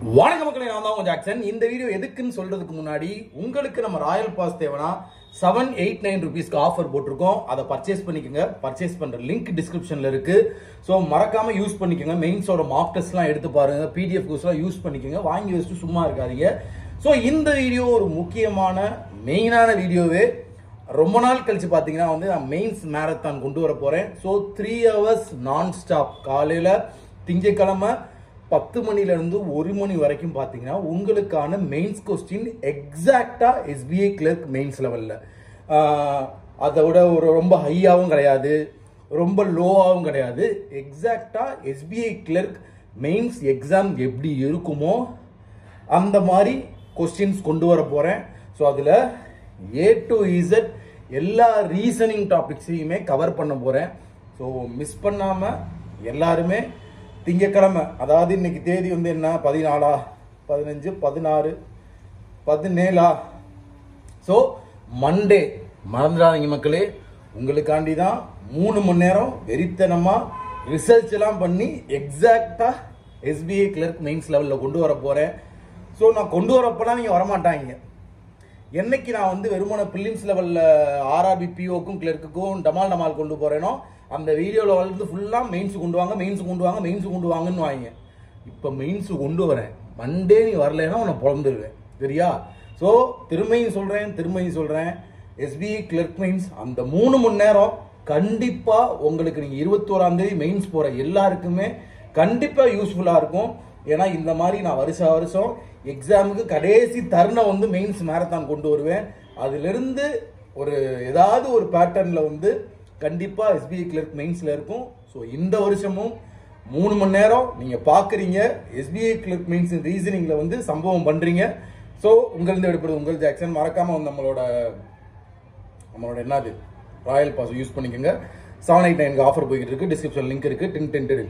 வணக்க மக்களே, நான் தான் ஜாக்சன். இந்த வீடியோ எதுக்குன்னு சொல்றதுக்கு முன்னாடி உங்களுக்கு நம்ம ராயல் பாஸ் தேவைனா 789 rupeesக்கு ஆஃபர் போட்டிருக்கோம். அதை பர்ச்சேஸ் பண்ணிக்கோங்க. பர்ச்சேஸ் பண்ற லிங்க் டிஸ்கிரிப்ஷன்ல இருக்கு. ஸோ மறக்காம யூஸ் பண்ணிக்கோங்க. மெயின்ஸோட மார்க் டெஸ்ட்லாம் எடுத்து பாருங்க. பிடிஎஃப் கோர்ஸ்லாம் யூஸ் பண்ணிக்கோங்க. வாங்கி வச்சுட்டு சும்மா இருக்காதீங்க. ஸோ இந்த வீடியோ ஒரு முக்கியமான மெயினான வீடியோவே. ரொம்ப நாள் கழிச்சு பார்த்தீங்கன்னா நான் மெயின்ஸ் மேரத்தான் கொண்டு வர போறேன். ஸோ 3 hours நான் ஸ்டாப். காலையில திங்கக்கிழமை 10 மணிலேருந்து 1 மணி வரைக்கும் பார்த்தீங்கன்னா உங்களுக்கான மெயின்ஸ் கொஸ்டின் எக்ஸாக்டா எஸ்பிஐ கிளர்க் மெயின்ஸ் லெவலில். அதை விட ஒரு ரொம்ப ஹையாகவும் கிடையாது, ரொம்ப லோவாகவும் கிடையாது. எக்ஸாக்டா எஸ்பிஐ கிளர்க் மெயின்ஸ் எக்ஸாம் எப்படி இருக்குமோ அந்த மாதிரி கொஸ்டின்ஸ் கொண்டு வர போகிறேன். ஸோ அதில் A to Z எல்லா ரீசனிங் டாபிக்ஸையுமே கவர் பண்ண போகிறேன். ஸோ மிஸ் பண்ணாமல் எல்லாருமே திங்கக்கிழமை, அதாவது இன்னைக்கு தேதி என்ன 14, 15, 16, 17. ஸோ மண்டே மறந்துடாதீங்க மக்களே. உங்களுக்காண்டி தான் 3 மணி நேரம் வெறித்தனமா ரிசர்ச் எல்லாம் பண்ணி எக்ஸாக்டா எஸ்பிஐ கிளர்க் மெயின்ஸ் லெவலில் கொண்டு வர போறேன். ஸோ நான் கொண்டு வரப்பெல்லாம் நீங்க வரமாட்டாங்க. என்னைக்கு நான் வெறுமன பிலிம்ஸ் லெவலில் ஆர்ஆர்பி பிஓக்கும் கிளர்க்குக்கும் டமால் கொண்டு போறேனோ அந்த வீடியோவில் வந்து ஃபுல்லாக மெயின்ஸ் கொண்டு வாங்க, மெயின்ஸ் கொண்டு வாங்க, மெயின்ஸ் கொண்டு வாங்கன்னு வாங்க. இப்போ மெயின்ஸ் கொண்டு வரேன். மண்டே நீ வரலைன்னா உன்னை பிறந்துடுவேன், சரியா? ஸோ திரும்பியும் சொல்கிறேன், எஸ்பிஐ கிளர்க் மெயின்ஸ் அந்த 3 மணி நேரம் கண்டிப்பாக உங்களுக்கு நீங்கள் 21ஆம் தேதி மெயின்ஸ் போகிற எல்லாருக்குமே கண்டிப்பாக யூஸ்ஃபுல்லாக இருக்கும். ஏன்னா இந்த மாதிரி நான் வருஷம் எக்ஸாமுக்கு கடைசி தருணம் மெயின்ஸ் மேரத்தான் கொண்டு வருவேன். அதிலிருந்து ஏதாவது ஒரு பேட்டர்னில் கண்டிப்பா எஸ்பிஐ கிளர்க் மெயின்ஸ்ல இருக்கும். ஸோ இந்த வருஷமும் 3 மணி நேரம் நீங்க பாக்குறீங்க. எஸ்பிஐ கிளர்க் மெயின்ஸ் ரீசனிங்ல சம்பவம் பண்றீங்க. ஸோ உங்களிருந்து எடுப்பது உங்கள் ஜாக்சன். மறக்காம நம்மளோட என்னது ராயல் பாஸ் யூஸ் பண்ணிக்கோங்க. 789 ஆஃபர் போய்கிட்டு இருக்கு. டிஸ்கிரிப்ஷன் லிங்க் இருக்கு. 10